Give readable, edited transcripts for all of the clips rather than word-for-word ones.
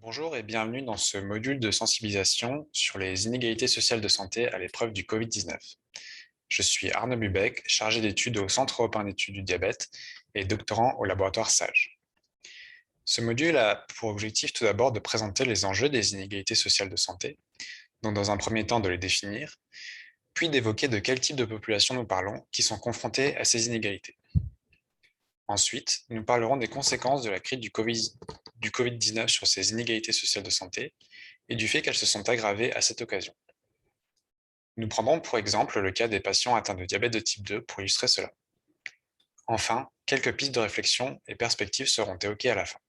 Bonjour et bienvenue dans ce module de sensibilisation sur les inégalités sociales de santé à l'épreuve du Covid-19. Je suis Arnaud Bubec, chargé d'études au Centre européen d'études du diabète et doctorant au laboratoire SAGE. Ce module a pour objectif tout d'abord de présenter les enjeux des inégalités sociales de santé, donc dans un premier temps de les définir, puis d'évoquer de quel type de population nous parlons qui sont confrontées à ces inégalités. Ensuite, nous parlerons des conséquences de la crise du Covid-19 sur ces inégalités sociales de santé et du fait qu'elles se sont aggravées à cette occasion. Nous prendrons pour exemple le cas des patients atteints de diabète de type 2 pour illustrer cela. Enfin, quelques pistes de réflexion et perspectives seront évoquées à la fin.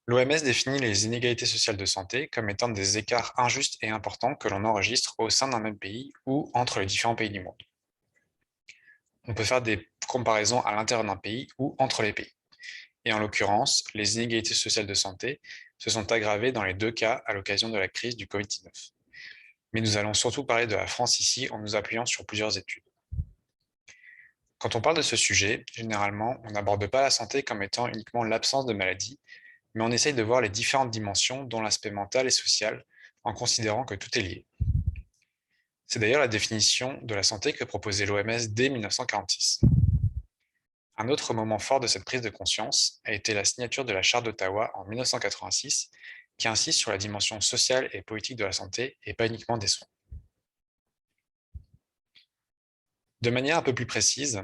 L'OMS définit les inégalités sociales de santé comme étant des écarts injustes et importants que l'on enregistre au sein d'un même pays ou entre les différents pays du monde. On peut faire des comparaisons à l'intérieur d'un pays ou entre les pays. Et en l'occurrence, les inégalités sociales de santé se sont aggravées dans les deux cas à l'occasion de la crise du Covid-19. Mais nous allons surtout parler de la France ici en nous appuyant sur plusieurs études. Quand on parle de ce sujet, généralement, on n'aborde pas la santé comme étant uniquement l'absence de maladie, mais on essaye de voir les différentes dimensions, dont l'aspect mental et social, en considérant que tout est lié. C'est d'ailleurs la définition de la santé que proposait l'OMS dès 1946. Un autre moment fort de cette prise de conscience a été la signature de la Charte d'Ottawa en 1986, qui insiste sur la dimension sociale et politique de la santé et pas uniquement des soins. De manière un peu plus précise,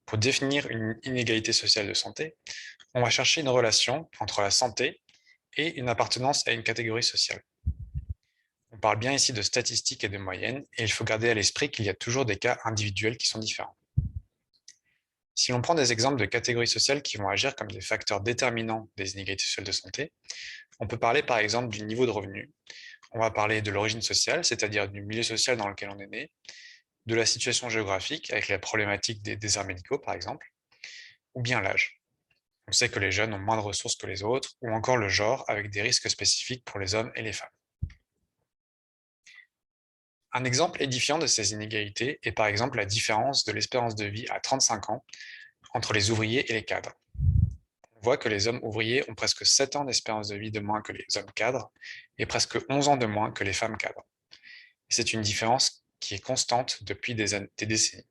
pour définir une inégalité sociale de santé, on va chercher une relation entre la santé et une appartenance à une catégorie sociale. On parle bien ici de statistiques et de moyennes, et il faut garder à l'esprit qu'il y a toujours des cas individuels qui sont différents. Si l'on prend des exemples de catégories sociales qui vont agir comme des facteurs déterminants des inégalités sociales de santé, on peut parler par exemple du niveau de revenu, on va parler de l'origine sociale, c'est-à-dire du milieu social dans lequel on est né, de la situation géographique avec la problématique des déserts médicaux par exemple, ou bien l'âge. On sait que les jeunes ont moins de ressources que les autres, ou encore le genre avec des risques spécifiques pour les hommes et les femmes. Un exemple édifiant de ces inégalités est par exemple la différence de l'espérance de vie à 35 ans entre les ouvriers et les cadres. On voit que les hommes ouvriers ont presque 7 ans d'espérance de vie de moins que les hommes cadres et presque 11 ans de moins que les femmes cadres. C'est une différence qui est constante depuis des décennies.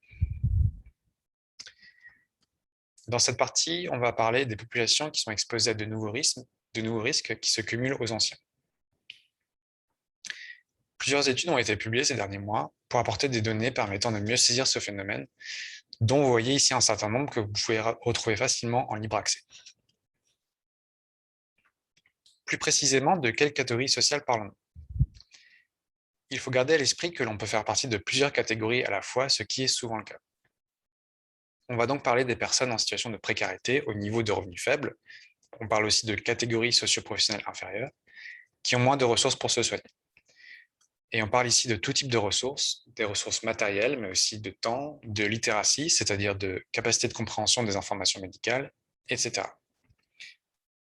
Dans cette partie, on va parler des populations qui sont exposées à de nouveaux risques qui se cumulent aux anciens. Plusieurs études ont été publiées ces derniers mois pour apporter des données permettant de mieux saisir ce phénomène, dont vous voyez ici un certain nombre que vous pouvez retrouver facilement en libre accès. Plus précisément, de quelle catégorie sociale parlons-nous? Il faut garder à l'esprit que l'on peut faire partie de plusieurs catégories à la fois, ce qui est souvent le cas. On va donc parler des personnes en situation de précarité au niveau de revenus faibles. On parle aussi de catégories socio-professionnelles inférieures, qui ont moins de ressources pour se soigner. Et on parle ici de tout type de ressources, des ressources matérielles, mais aussi de temps, de littératie, c'est-à-dire de capacité de compréhension des informations médicales, etc.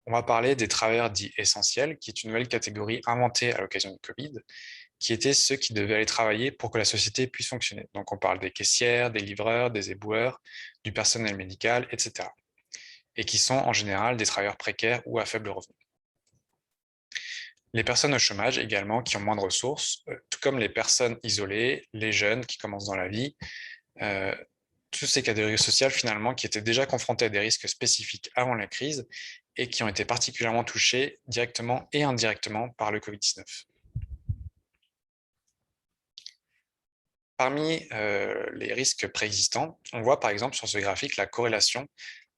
On va parler des travailleurs dits essentiels, qui est une nouvelle catégorie inventée à l'occasion du Covid, qui étaient ceux qui devaient aller travailler pour que la société puisse fonctionner. Donc on parle des caissières, des livreurs, des éboueurs, du personnel médical, etc. Et qui sont en général des travailleurs précaires ou à faible revenu. Les personnes au chômage également, qui ont moins de ressources, tout comme les personnes isolées, les jeunes qui commencent dans la vie, toutes ces catégories sociales finalement qui étaient déjà confrontées à des risques spécifiques avant la crise et qui ont été particulièrement touchées directement et indirectement par le Covid-19. Parmi les risques préexistants, on voit par exemple sur ce graphique la corrélation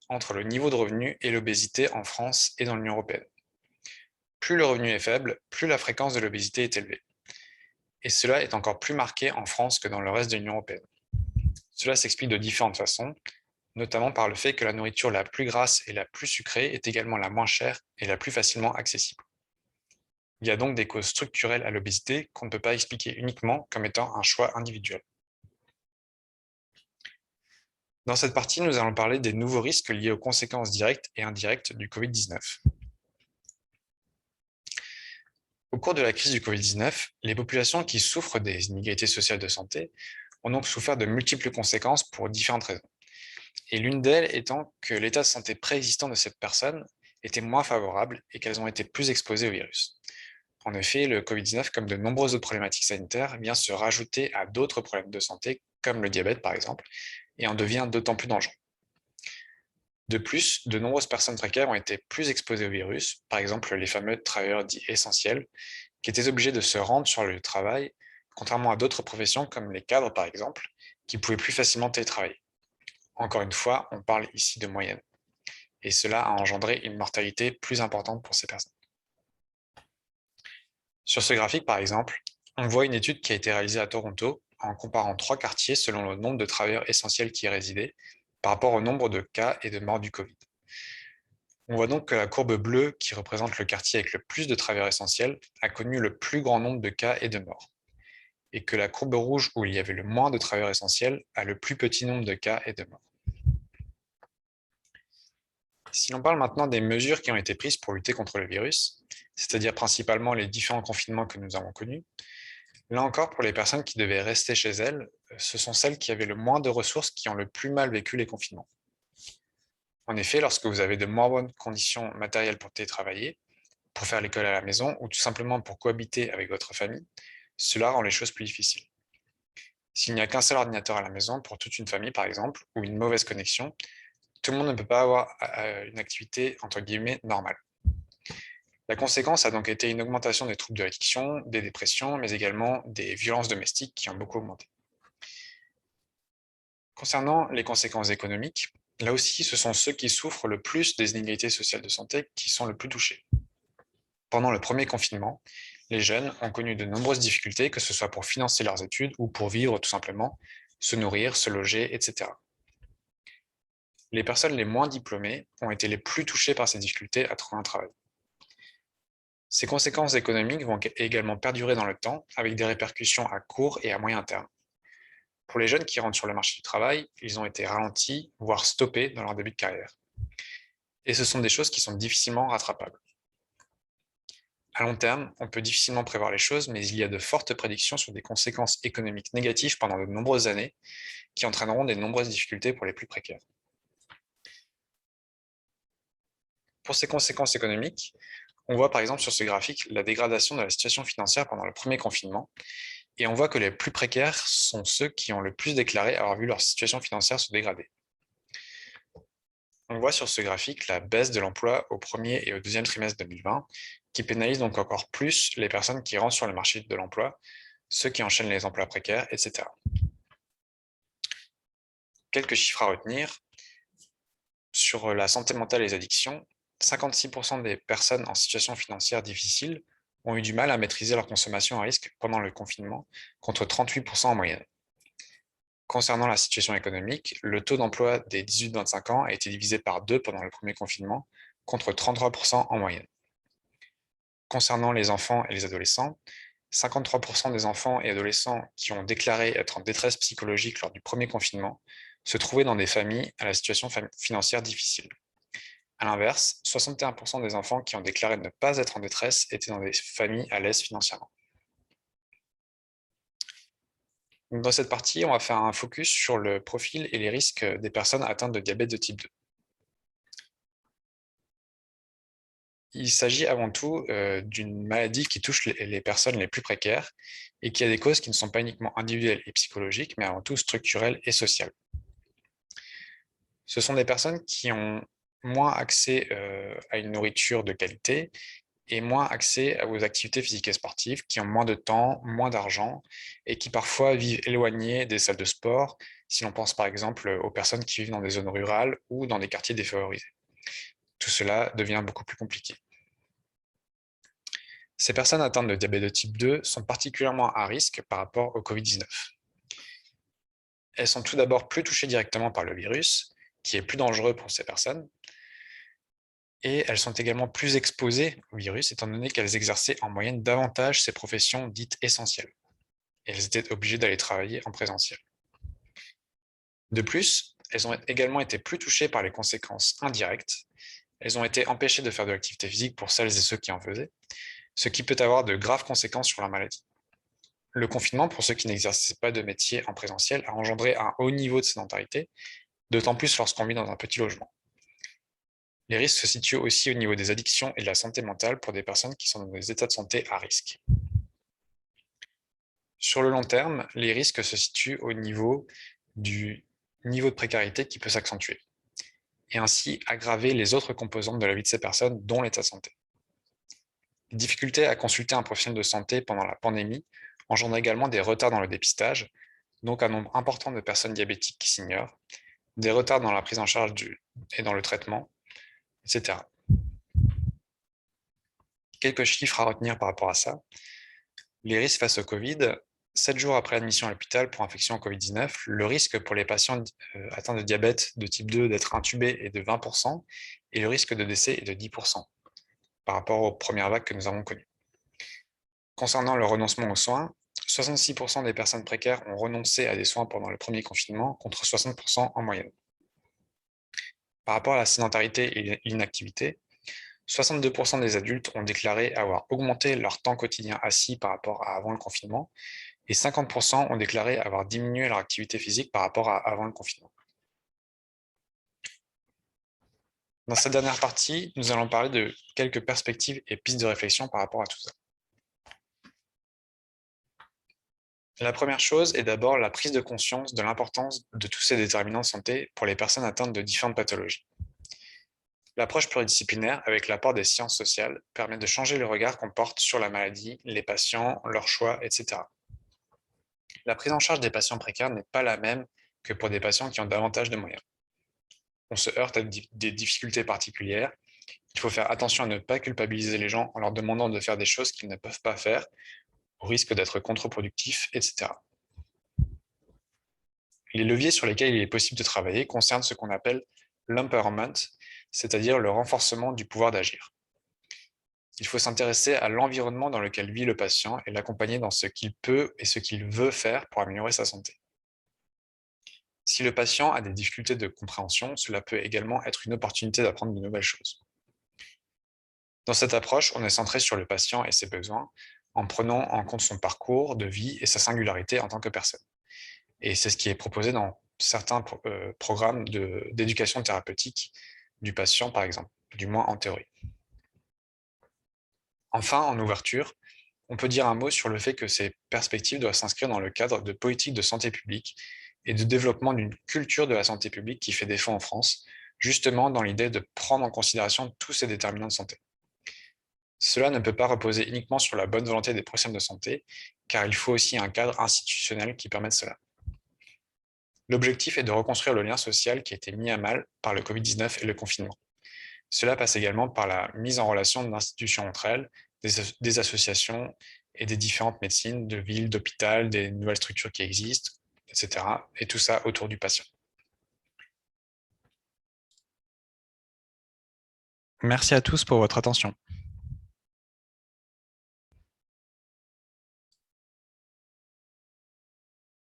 entre le niveau de revenu et l'obésité en France et dans l'Union européenne. Plus le revenu est faible, plus la fréquence de l'obésité est élevée. Et cela est encore plus marqué en France que dans le reste de l'Union européenne. Cela s'explique de différentes façons, notamment par le fait que la nourriture la plus grasse et la plus sucrée est également la moins chère et la plus facilement accessible. Il y a donc des causes structurelles à l'obésité qu'on ne peut pas expliquer uniquement comme étant un choix individuel. Dans cette partie, nous allons parler des nouveaux risques liés aux conséquences directes et indirectes du Covid-19. Au cours de la crise du Covid-19, les populations qui souffrent des inégalités sociales de santé ont donc souffert de multiples conséquences pour différentes raisons. Et l'une d'elles étant que l'état de santé préexistant de cette personne étaient moins favorables et qu'elles ont été plus exposées au virus. En effet, le Covid-19, comme de nombreuses autres problématiques sanitaires, vient se rajouter à d'autres problèmes de santé, comme le diabète par exemple, et en devient d'autant plus dangereux. De plus, de nombreuses personnes précaires ont été plus exposées au virus, par exemple les fameux travailleurs dits essentiels, qui étaient obligés de se rendre sur le lieu de travail, contrairement à d'autres professions comme les cadres par exemple, qui pouvaient plus facilement télétravailler. Encore une fois, on parle ici de moyenne, et cela a engendré une mortalité plus importante pour ces personnes. Sur ce graphique, par exemple, on voit une étude qui a été réalisée à Toronto en comparant 3 quartiers selon le nombre de travailleurs essentiels qui y résidaient par rapport au nombre de cas et de morts du Covid. On voit donc que la courbe bleue, qui représente le quartier avec le plus de travailleurs essentiels, a connu le plus grand nombre de cas et de morts, et que la courbe rouge, où il y avait le moins de travailleurs essentiels, a le plus petit nombre de cas et de morts. Si l'on parle maintenant des mesures qui ont été prises pour lutter contre le virus, c'est-à-dire principalement les différents confinements que nous avons connus, là encore, pour les personnes qui devaient rester chez elles, ce sont celles qui avaient le moins de ressources qui ont le plus mal vécu les confinements. En effet, lorsque vous avez de moins bonnes conditions matérielles pour télétravailler, pour faire l'école à la maison ou tout simplement pour cohabiter avec votre famille, cela rend les choses plus difficiles. S'il n'y a qu'un seul ordinateur à la maison pour toute une famille par exemple, ou une mauvaise connexion, tout le monde ne peut pas avoir une activité entre guillemets normale. La conséquence a donc été une augmentation des troubles de l'addiction, des dépressions, mais également des violences domestiques qui ont beaucoup augmenté. Concernant les conséquences économiques, là aussi, ce sont ceux qui souffrent le plus des inégalités sociales de santé qui sont le plus touchés. Pendant le premier confinement, les jeunes ont connu de nombreuses difficultés, que ce soit pour financer leurs études ou pour vivre tout simplement, se nourrir, se loger, etc. Les personnes les moins diplômées ont été les plus touchées par ces difficultés à trouver un travail. Ces conséquences économiques vont également perdurer dans le temps, avec des répercussions à court et à moyen terme. Pour les jeunes qui rentrent sur le marché du travail, ils ont été ralentis, voire stoppés dans leur début de carrière. Et ce sont des choses qui sont difficilement rattrapables. À long terme, on peut difficilement prévoir les choses, mais il y a de fortes prédictions sur des conséquences économiques négatives pendant de nombreuses années, qui entraîneront de nombreuses difficultés pour les plus précaires. Pour ces conséquences économiques, on voit par exemple sur ce graphique la dégradation de la situation financière pendant le premier confinement, et on voit que les plus précaires sont ceux qui ont le plus déclaré avoir vu leur situation financière se dégrader. On voit sur ce graphique la baisse de l'emploi au premier et au deuxième trimestre 2020, qui pénalise donc encore plus les personnes qui rentrent sur le marché de l'emploi, ceux qui enchaînent les emplois précaires, etc. Quelques chiffres à retenir. Sur la santé mentale et les addictions, 56% des personnes en situation financière difficile ont eu du mal à maîtriser leur consommation à risque pendant le confinement, contre 38% en moyenne. Concernant la situation économique, le taux d'emploi des 18-25 ans a été divisé par 2 pendant le premier confinement, contre 33% en moyenne. Concernant les enfants et les adolescents, 53% des enfants et adolescents qui ont déclaré être en détresse psychologique lors du premier confinement se trouvaient dans des familles à la situation financière difficile. A l'inverse, 61% des enfants qui ont déclaré ne pas être en détresse étaient dans des familles à l'aise financièrement. Dans cette partie, on va faire un focus sur le profil et les risques des personnes atteintes de diabète de type 2. Il s'agit avant tout d'une maladie qui touche les personnes les plus précaires et qui a des causes qui ne sont pas uniquement individuelles et psychologiques, mais avant tout structurelles et sociales. Ce sont des personnes qui ont moins accès à une nourriture de qualité et moins accès aux activités physiques et sportives, qui ont moins de temps, moins d'argent et qui parfois vivent éloignées des salles de sport, si l'on pense par exemple aux personnes qui vivent dans des zones rurales ou dans des quartiers défavorisés. Tout cela devient beaucoup plus compliqué. Ces personnes atteintes de diabète de type 2 sont particulièrement à risque par rapport au Covid-19. Elles sont tout d'abord plus touchées directement par le virus, qui est plus dangereux pour ces personnes, et elles sont également plus exposées au virus, étant donné qu'elles exerçaient en moyenne davantage ces professions dites essentielles. Et elles étaient obligées d'aller travailler en présentiel. De plus, elles ont également été plus touchées par les conséquences indirectes. Elles ont été empêchées de faire de l'activité physique pour celles et ceux qui en faisaient, ce qui peut avoir de graves conséquences sur la maladie. Le confinement, pour ceux qui n'exerçaient pas de métier en présentiel, a engendré un haut niveau de sédentarité, d'autant plus lorsqu'on vit dans un petit logement. Les risques se situent aussi au niveau des addictions et de la santé mentale pour des personnes qui sont dans des états de santé à risque. Sur le long terme, les risques se situent au niveau du niveau de précarité qui peut s'accentuer et ainsi aggraver les autres composantes de la vie de ces personnes, dont l'état de santé. Les difficultés à consulter un professionnel de santé pendant la pandémie engendrent également des retards dans le dépistage, donc un nombre important de personnes diabétiques qui s'ignorent, des retards dans la prise en charge et dans le traitement, etc. Quelques chiffres à retenir par rapport à ça. Les risques face au Covid, 7 jours après l'admission à l'hôpital pour infection au Covid-19, le risque pour les patients atteints de diabète de type 2 d'être intubés est de 20% et le risque de décès est de 10% par rapport aux premières vagues que nous avons connues. Concernant le renoncement aux soins, 66% des personnes précaires ont renoncé à des soins pendant le premier confinement, contre 60% en moyenne. Par rapport à la sédentarité et l'inactivité, 62% des adultes ont déclaré avoir augmenté leur temps quotidien assis par rapport à avant le confinement, et 50% ont déclaré avoir diminué leur activité physique par rapport à avant le confinement. Dans cette dernière partie, nous allons parler de quelques perspectives et pistes de réflexion par rapport à tout ça. La première chose est d'abord la prise de conscience de l'importance de tous ces déterminants de santé pour les personnes atteintes de différentes pathologies. L'approche pluridisciplinaire, avec l'apport des sciences sociales, permet de changer le regard qu'on porte sur la maladie, les patients, leurs choix, etc. La prise en charge des patients précaires n'est pas la même que pour des patients qui ont davantage de moyens. On se heurte à des difficultés particulières. Il faut faire attention à ne pas culpabiliser les gens en leur demandant de faire des choses qu'ils ne peuvent pas faire, au risque d'être contre-productifs, etc. Les leviers sur lesquels il est possible de travailler concernent ce qu'on appelle l'empowerment, c'est-à-dire le renforcement du pouvoir d'agir. Il faut s'intéresser à l'environnement dans lequel vit le patient et l'accompagner dans ce qu'il peut et ce qu'il veut faire pour améliorer sa santé. Si le patient a des difficultés de compréhension, cela peut également être une opportunité d'apprendre de nouvelles choses. Dans cette approche, on est centré sur le patient et ses besoins, en prenant en compte son parcours de vie et sa singularité en tant que personne. Et c'est ce qui est proposé dans certains programmes d'éducation thérapeutique du patient, par exemple, du moins en théorie. Enfin, en ouverture, on peut dire un mot sur le fait que ces perspectives doivent s'inscrire dans le cadre de politiques de santé publique et de développement d'une culture de la santé publique qui fait défaut en France, justement dans l'idée de prendre en considération tous ces déterminants de santé. Cela ne peut pas reposer uniquement sur la bonne volonté des professionnels de santé, car il faut aussi un cadre institutionnel qui permette cela. L'objectif est de reconstruire le lien social qui a été mis à mal par le Covid-19 et le confinement. Cela passe également par la mise en relation d'institutions entre elles, des associations et des différentes médecines, de villes, d'hôpitaux, des nouvelles structures qui existent, etc. Et tout ça autour du patient. Merci à tous pour votre attention.